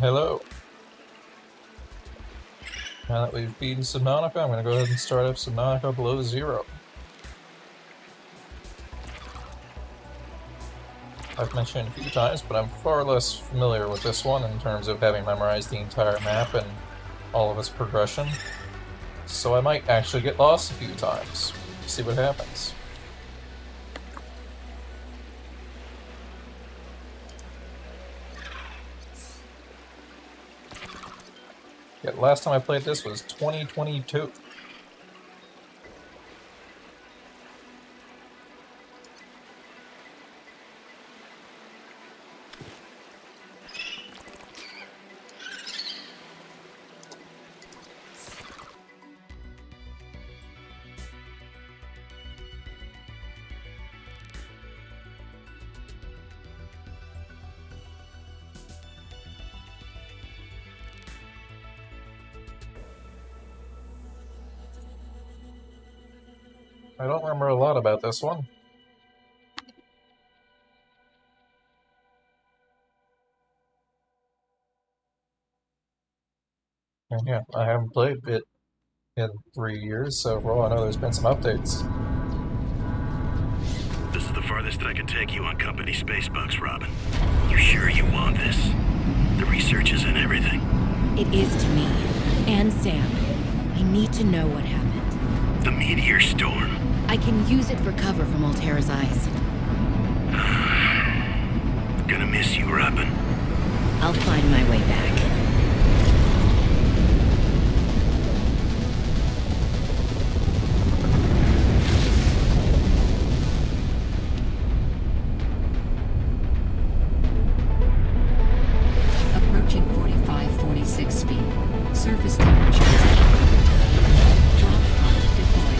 Hello. Now that we've beaten Subnautica, I'm going to go ahead and start up Subnautica below zero. I've mentioned it a few times, but I'm far less familiar with this one in terms of having memorized the entire map and all of its progression. So I might actually get lost a few times. See what happens. Yeah, the last time I played this was 2022. I don't remember a lot about this one. And yeah, I haven't played it in 3 years, so for all I know, there's been some updates. This is the farthest that I can take you on company space bucks, Robin. You sure you want this? The research is in everything. It is to me. And Sam. I need to know what happened. The meteor storm. I can use it for cover from Altera's eyes. Gonna miss you, Robin. I'll find my way back. Approaching 46 feet. Surface temperature. Drop pod deployed.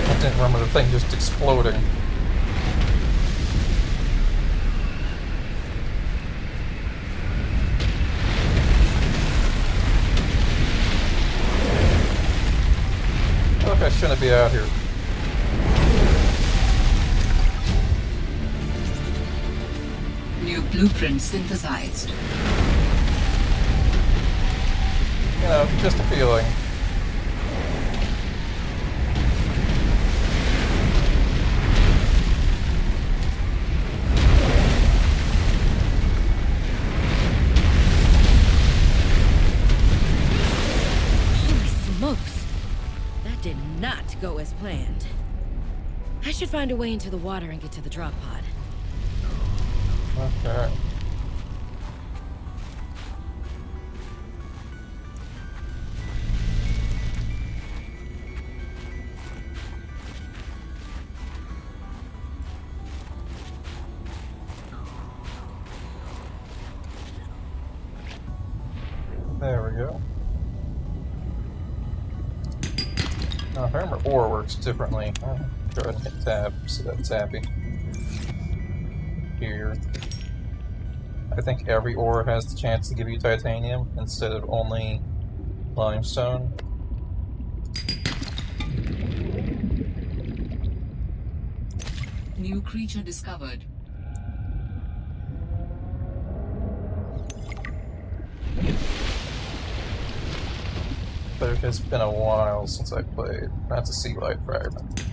I didn't remember the thing just exploding. Look, I shouldn't be out here. New blueprint synthesized. You know, just a feeling. Holy smokes! That did not go as planned. I should find a way into the water and get to the drop pod. Okay. There we go. Now, if I remember, ore works differently. Go ahead and hit tab, so that's happy. Here. I think every ore has the chance to give you titanium instead of only limestone. New creature discovered. But it has been a while since I played. That's a sea life fragment.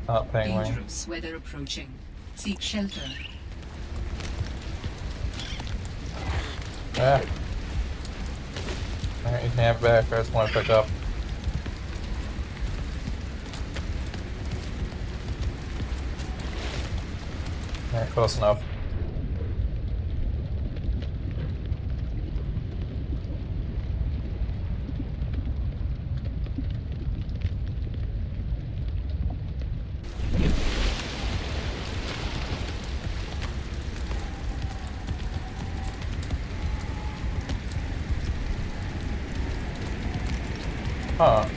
Penguin. Dangerous weather approaching. Seek shelter. Ah. Alright, you can have it back. I just want to pick up. Alright, close enough. Huh.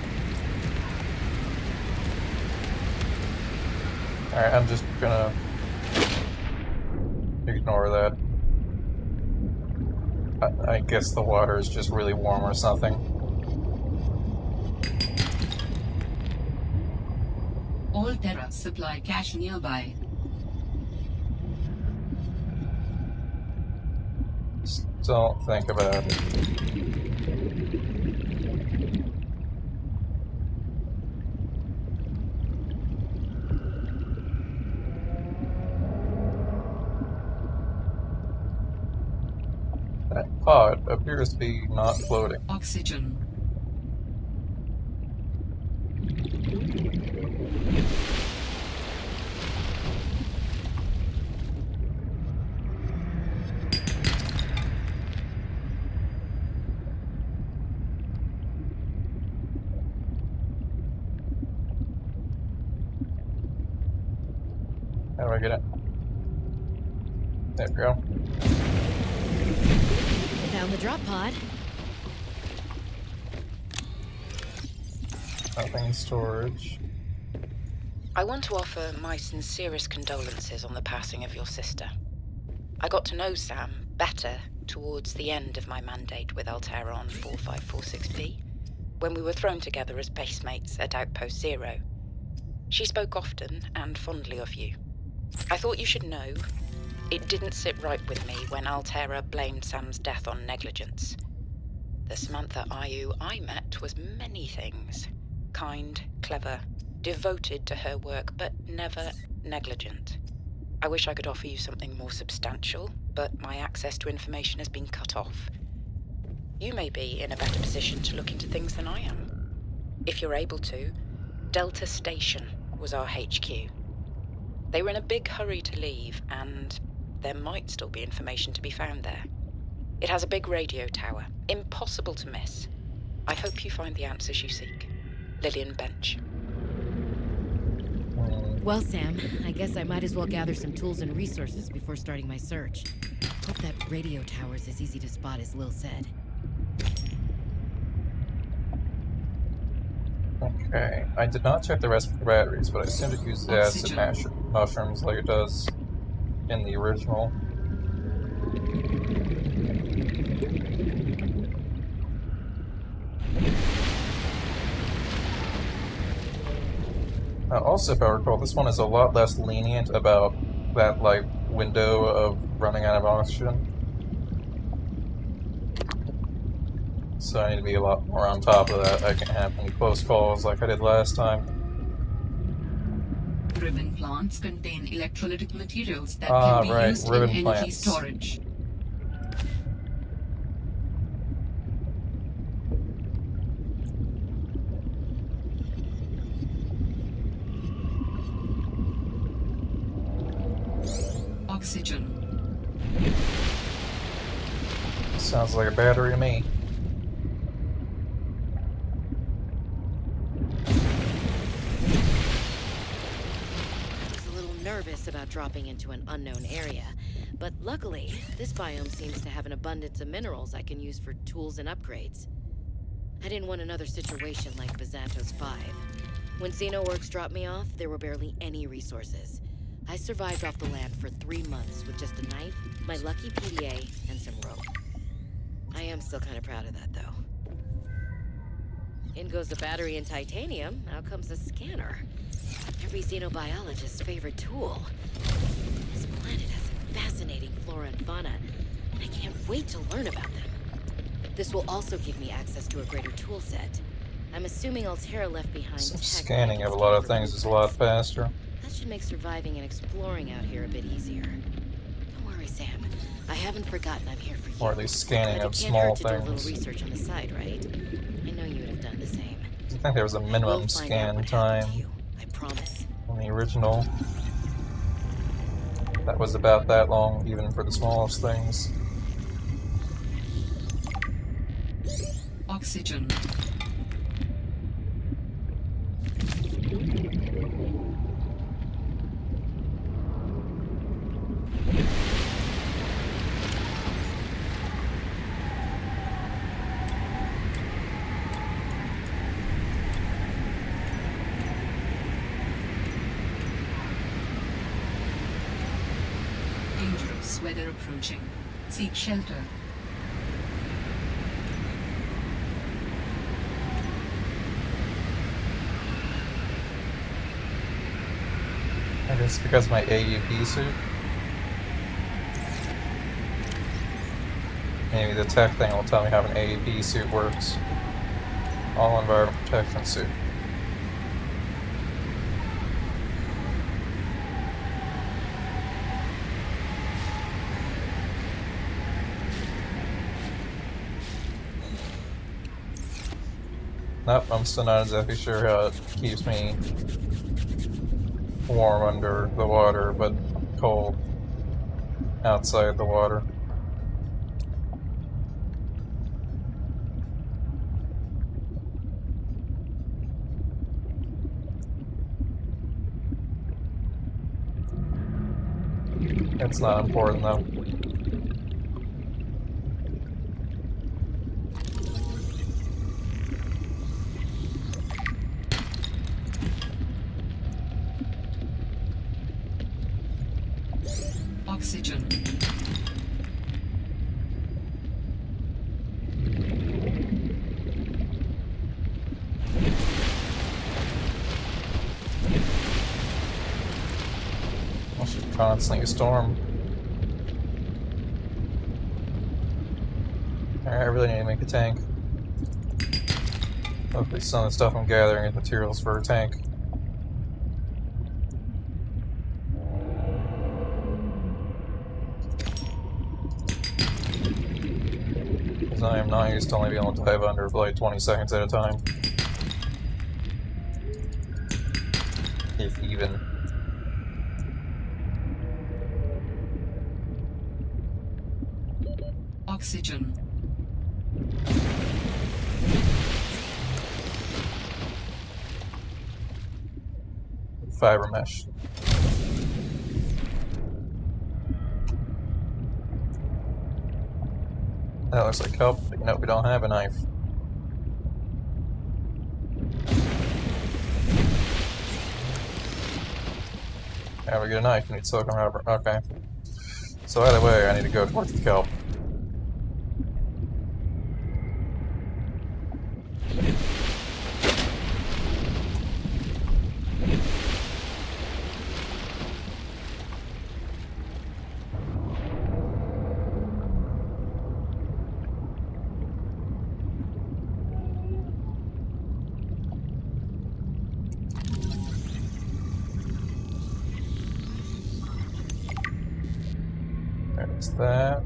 Alright, I'm just gonna ignore that. I guess the water is just really warm or something. All Terra supply cache nearby. Just don't think about it. That pod appears to be not floating. Oxygen. How do I get it? There we go. Found the drop pod. Nothing in storage. I want to offer my sincerest condolences on the passing of your sister. I got to know Sam better towards the end of my mandate with Altera on 4546B, when we were thrown together as basemates at Outpost Zero. She spoke often and fondly of you. I thought you should know, it didn't sit right with me when Altera blamed Sam's death on negligence. The Samantha Ayu I met was many things. Kind, clever, devoted to her work, but never negligent. I wish I could offer you something more substantial, but my access to information has been cut off. You may be in a better position to look into things than I am. If you're able to, Delta Station was our HQ. They were in a big hurry to leave, and there might still be information to be found there. It has a big radio tower, impossible to miss. I hope you find the answers you seek. Lillian Bench. Well, Sam, I guess I might as well gather some tools and resources before starting my search. Hope that radio tower's as easy to spot as Lil said. Okay, I did not check the rest of the batteries, but I assumed it uses acid mushrooms like it does in the original. Also, if I recall, this one is a lot less lenient about that, like, window of running out of oxygen. So I need to be a lot more on top of that. I can't have any close calls like I did last time. Ribbon plants contain electrolytic materials that can be used in energy plants. storage. Oxygen. Sounds like a battery to me. Nervous about dropping into an unknown area, but luckily, this biome seems to have an abundance of minerals I can use for tools and upgrades. I didn't want another situation like Bizantos 5. When Xenoworks dropped me off, there were barely any resources. I survived off the land for 3 months with just a knife, my lucky PDA, and some rope. I am still kind of proud of that, though. In goes the battery and titanium, out comes the scanner. Every xenobiologist's favorite tool. This planet has fascinating flora and fauna, and I can't wait to learn about them. This will also give me access to a greater tool set. I'm assuming Altera left behind Some tech scanning that of a can lot scan of for things is a lot blueprints. faster. That should make surviving and exploring out here a bit easier. Don't worry, Sam. I haven't forgotten I'm here for you. Or at least scanning But it of can't hurt small to do a little things. research on the side, right? I know you would have done the same. I think there was a We'll minimum find out scan what happened to time you. I promise. in the original. That was about that long, even for the smallest things. Oxygen. Dangerous weather approaching. Seek shelter. I guess because of my AUP suit. Maybe the tech thing will tell me how an AUP suit works. All environment protection suit. Nope, I'm still not exactly sure how it keeps me warm under the water, but cold outside the water. It's not important though. Oxygen. I should constantly storm. Alright, I really need to make a tank. Hopefully some of the stuff I'm gathering is materials for a tank. Because I am not used to only being able to dive under for like 20 seconds at a time. If even. Oxygen. Fiber mesh. That looks like kelp, but no, we don't have a knife. How do we get a knife? We need silicone rubber. Okay. So either way, I need to go towards the kelp. There's that.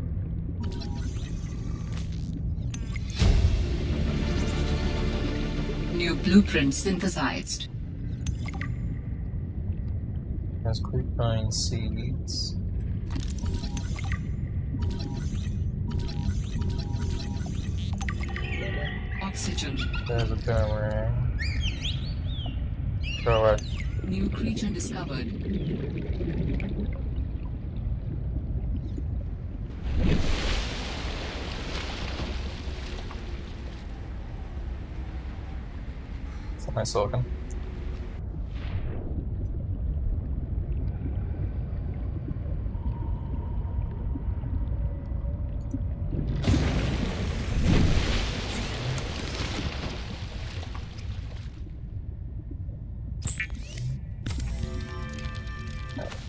New blueprint synthesized. There's creepvine seeds. Oxygen. There's a boomerang. Go away. New creature discovered. It's my silicon.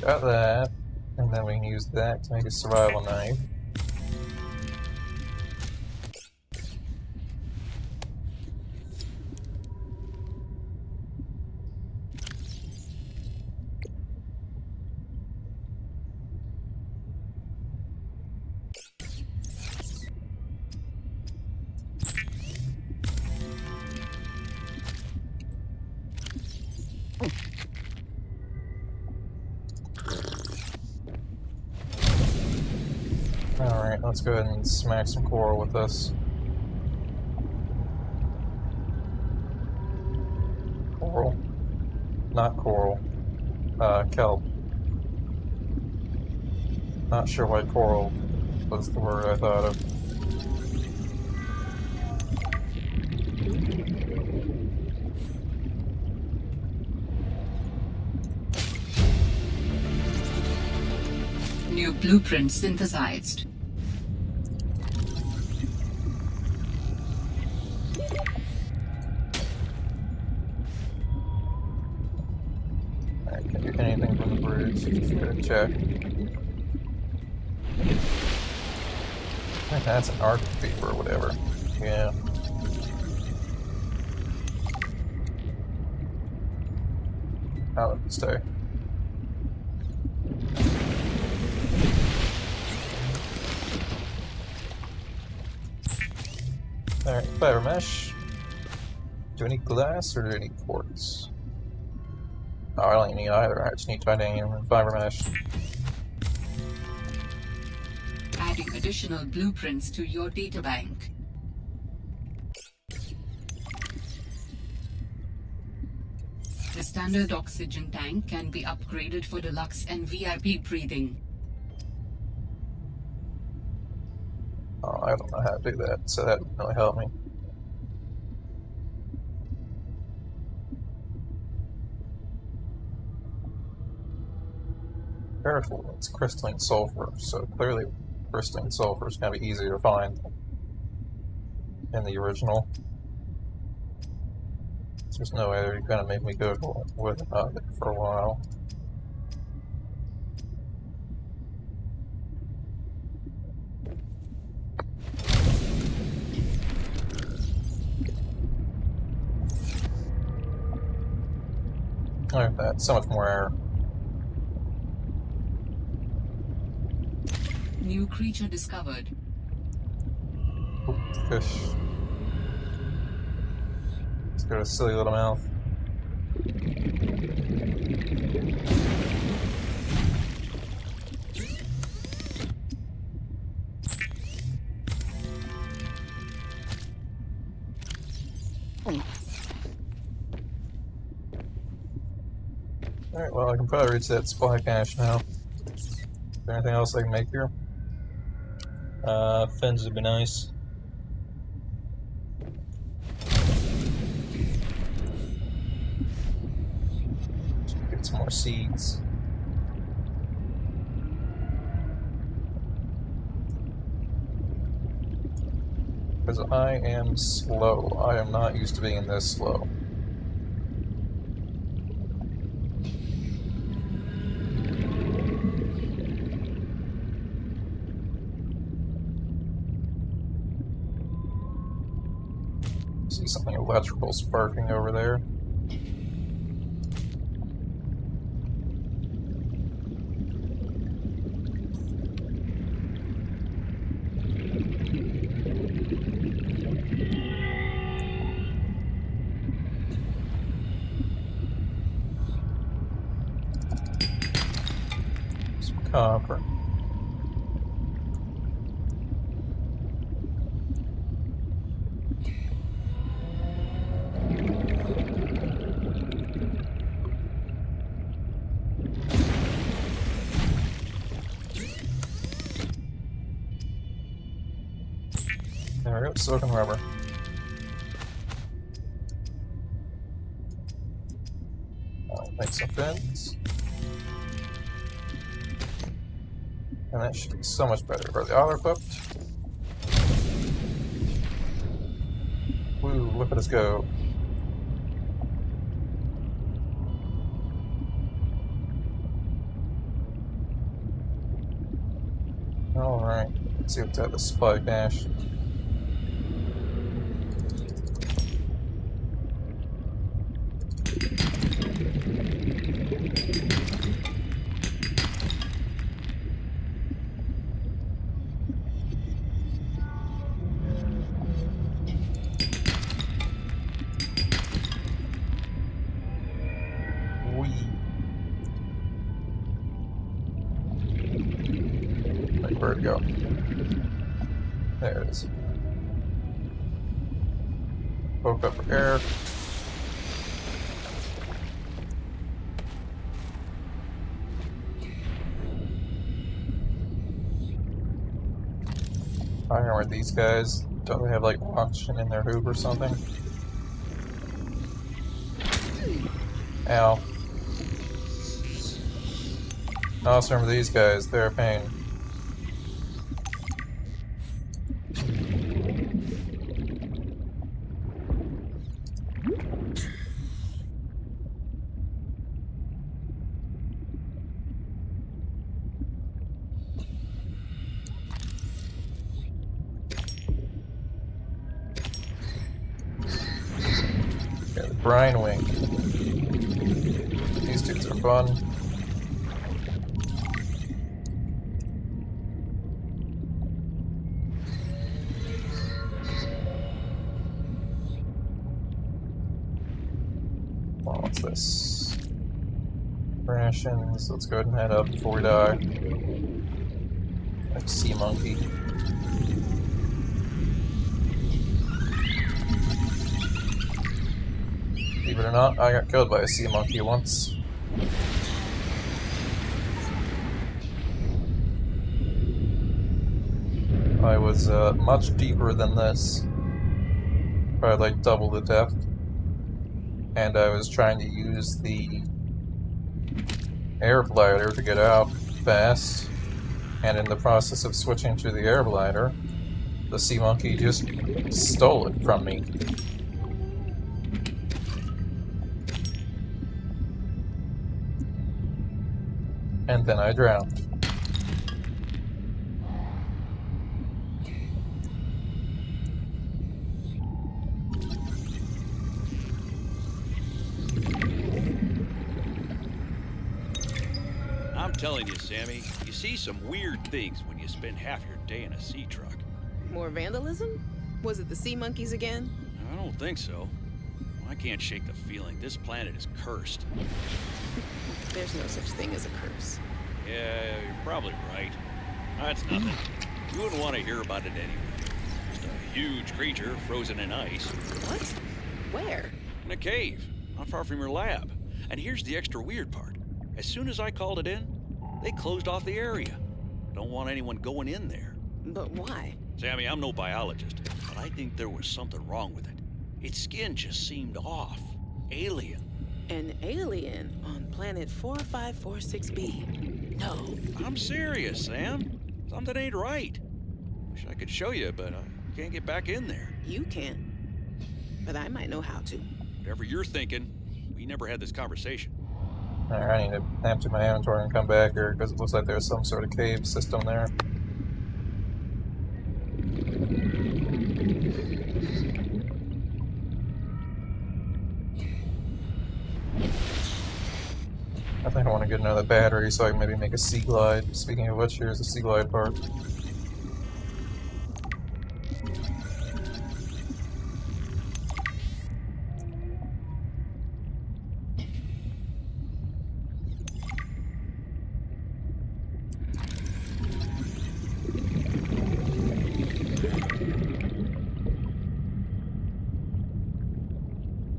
Got that. And then we can use that to make a survival knife. Alright, let's go ahead and smack some coral with this. Coral? Not coral. Kelp. Not sure why coral was the word I thought of. New blueprint synthesized. Alright, can you get anything from the bridge? Just gotta check. I think that's an arc paper or whatever. Yeah. I'll let it stay. Alright, fiber mesh. Do I need glass or do I need quartz? Oh, I don't even need either. I just need titanium and fiber mesh. Adding additional blueprints to your databank. The standard oxygen tank can be upgraded for deluxe and VIP breathing. Oh, I don't know how to do that, so that didn't really help me. Careful, it's crystalline sulfur, so clearly crystalline sulfur is going to be easier to find in the original. There's no way they're going to make me go with it for a while. Look at that, so much more air. New creature discovered. Oop, fish. Let's go to silly little mouth. Alright, well I can probably reach that supply cache now. Is there anything else I can make here? Fins would be nice. Should get some more seeds. Because I am slow. I am not used to being this slow. See something electrical sparking over there. Some copper. There we go, silicon rubber. Make some fins. And that should be so much better. Are they auto equipped? Woo, look at us go. Alright, let's see what's at the supply cache. Whee! Wait, where'd it go? There it is. Poke up for air. I don't know where these guys, don't they have like oxygen in their hoop or something? Ow. I also remember these guys, they're a pain. Yeah, the brine wing. These dudes are fun. Well, what's this? Rations. Let's go ahead and head up before we die. Like sea monkey. Believe it or not, I got killed by a sea monkey once. I was much deeper than this. Probably like double the depth. And I was trying to use the air glider to get out fast. And in the process of switching to the air glider, the sea monkey just stole it from me. And then I drowned. I'm telling you, Sammy, you see some weird things when you spend half your day in a sea truck. More vandalism? Was it the sea monkeys again? I don't think so. I can't shake the feeling this planet is cursed. There's no such thing as a curse. Yeah, you're probably right. That's nothing. You wouldn't want to hear about it anyway. Just a huge creature frozen in ice. What? Where? In a cave, not far from your lab. And here's the extra weird part. As soon as I called it in, they closed off the area. Don't want anyone going in there. But why? Sammy, I'm no biologist, but I think there was something wrong with it. Its skin just seemed off. Alien. An alien on planet 4546b. No. I'm serious, Sam. Something ain't right. Wish I could show you, but I can't get back in there. You can. But I might know how to. Whatever you're thinking, we never had this conversation. Alright, I need to empty my inventory and come back here because it looks like there's some sort of cave system there. I think I want to get another battery so I can maybe make a sea glide. Speaking of which, here's the sea glide part.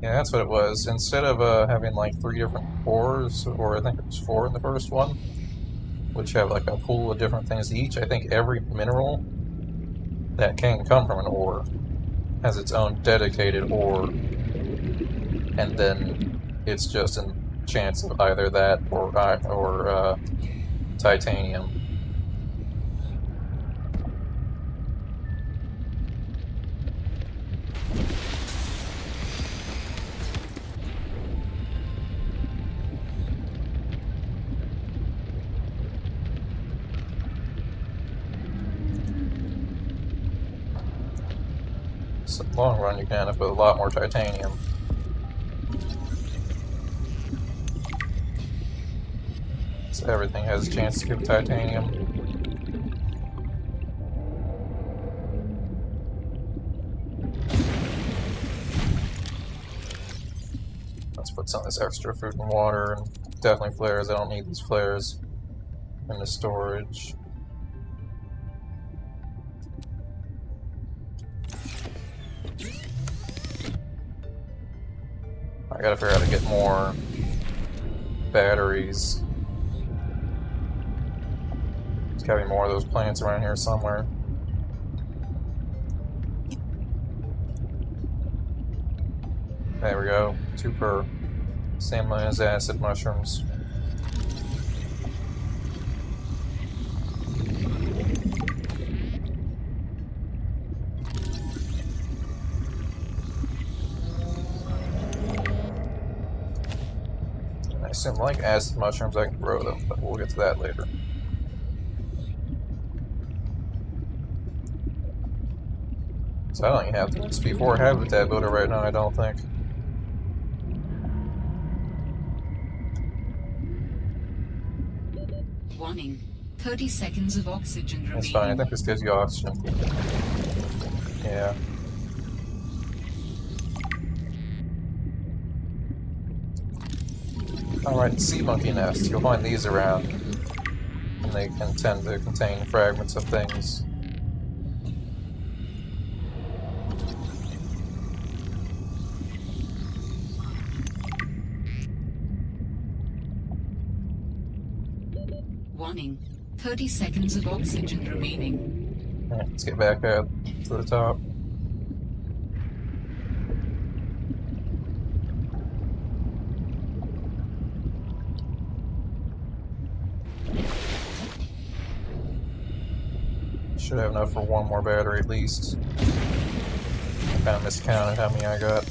Yeah, that's what it was. Instead of having like 3 different ores, or I think it was 4 in the first one, which have like a pool of different things each, I think every mineral that can come from an ore has its own dedicated ore, and then it's just a chance of either that or titanium. So long run you can end up with a lot more titanium. So everything has a chance to give titanium. Let's put put some of this extra food and water, and definitely flares. I don't need these flares in the storage. I gotta figure out how to get more batteries. There's gotta be more of those plants around here somewhere. There we go. 2 per. Same line as acid mushrooms. I assume, like acid mushrooms, I can grow them, but we'll get to that later. So I don't even have the SP4 habitat builder right now, I don't think. Warning. 30 seconds of oxygen remaining. That's fine, I think this gives you oxygen. Yeah. Alright, sea monkey nest. You'll find these around. And they can tend to contain fragments of things. Warning. 30 seconds of oxygen remaining. Alright, let's get back up to the top. Should have enough for one more battery at least. I kind of miscounted how many I got.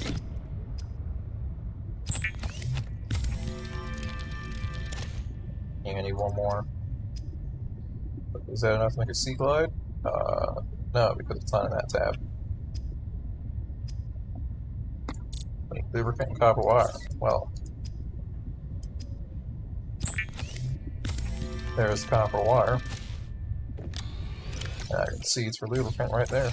I need one more. Is that enough to make a sea glide? No, because it's not in that tab. I need lubricant and copper wire. Well, there's copper wire. And I got seeds for lubricant right there.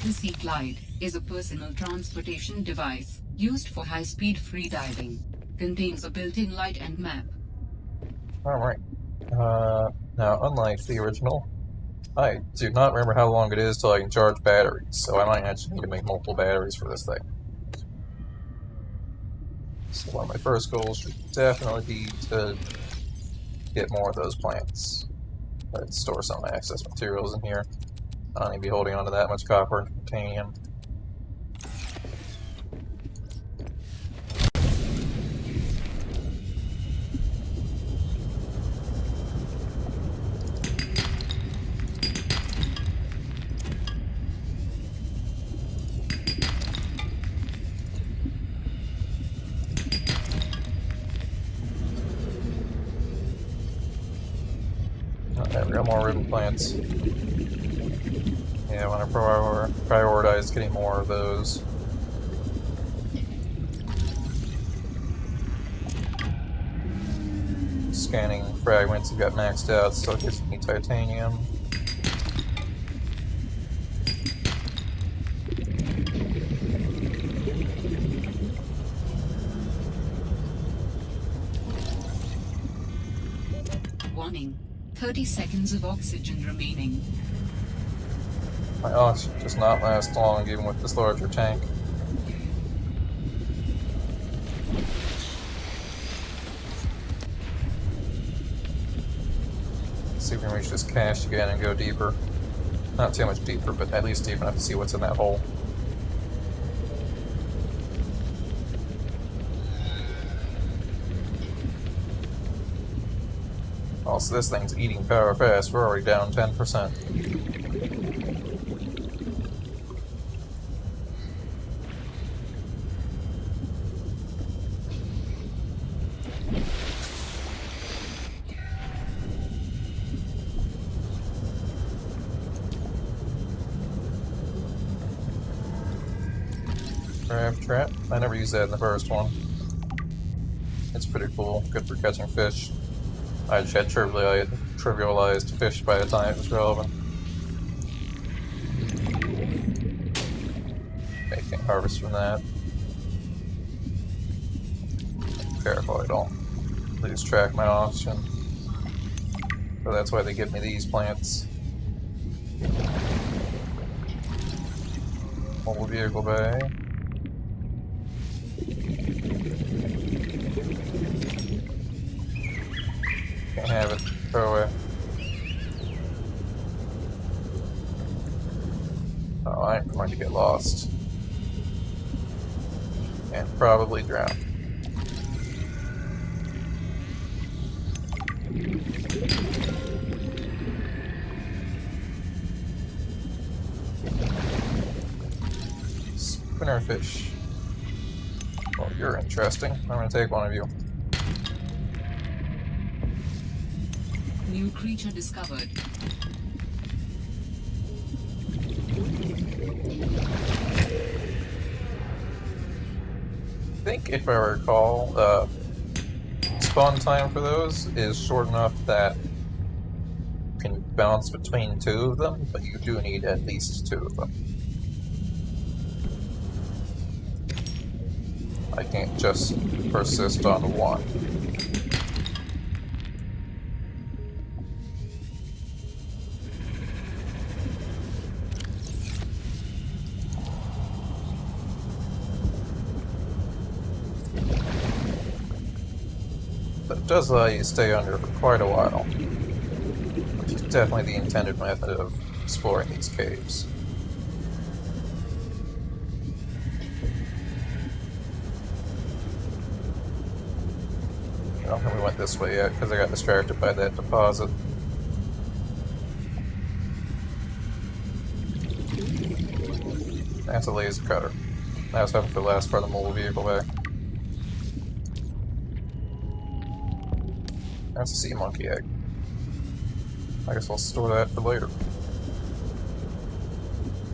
The Sea Glide is a personal transportation device used for high-speed freediving. Contains a built-in light and map. Alright. Now, unlike the original, I do not remember how long it is till I can charge batteries, so I might actually need to make multiple batteries for this thing. So one of my first goals should definitely be to get more of those plants. Let's store some excess materials in here. I don't need to be holding on to that much copper and titanium. There we go, more ribbon plants. Yeah, I want to prioritize getting more of those. Scanning fragments have got maxed out, so it gives me titanium. Warning. 30 seconds of oxygen remaining. My oxygen does not last long, even with this larger tank. Let's see if we can reach this cache again and go deeper. Not too much deeper, but at least deep enough to see what's in that hole. Also, this thing's eating power fast. We're already down 10%. Crab trap? I never used that in the first one. It's pretty cool. Good for catching fish. I just had trivialized fish by the time it was relevant. Okay, can't harvest from that. Careful I don't lose track of my oxygen. So that's why they give me these plants. Mobile vehicle bay. Can't have it. Throw away. Oh, I'm going to get lost. And probably drown. Spinnerfish. Well, you're interesting. I'm gonna take one of you. New creature discovered. I think, if I recall, spawn time for those is short enough that you can bounce between two of them, but you do need at least two of them. I can't just persist on one. But it does allow you to stay under for quite a while, which is definitely the intended method of exploring these caves. I don't think we went this way yet because I got distracted by that deposit. That's a laser cutter. That was having for the last part of the mobile vehicle bay. That's a sea monkey egg. I guess I'll store that for later.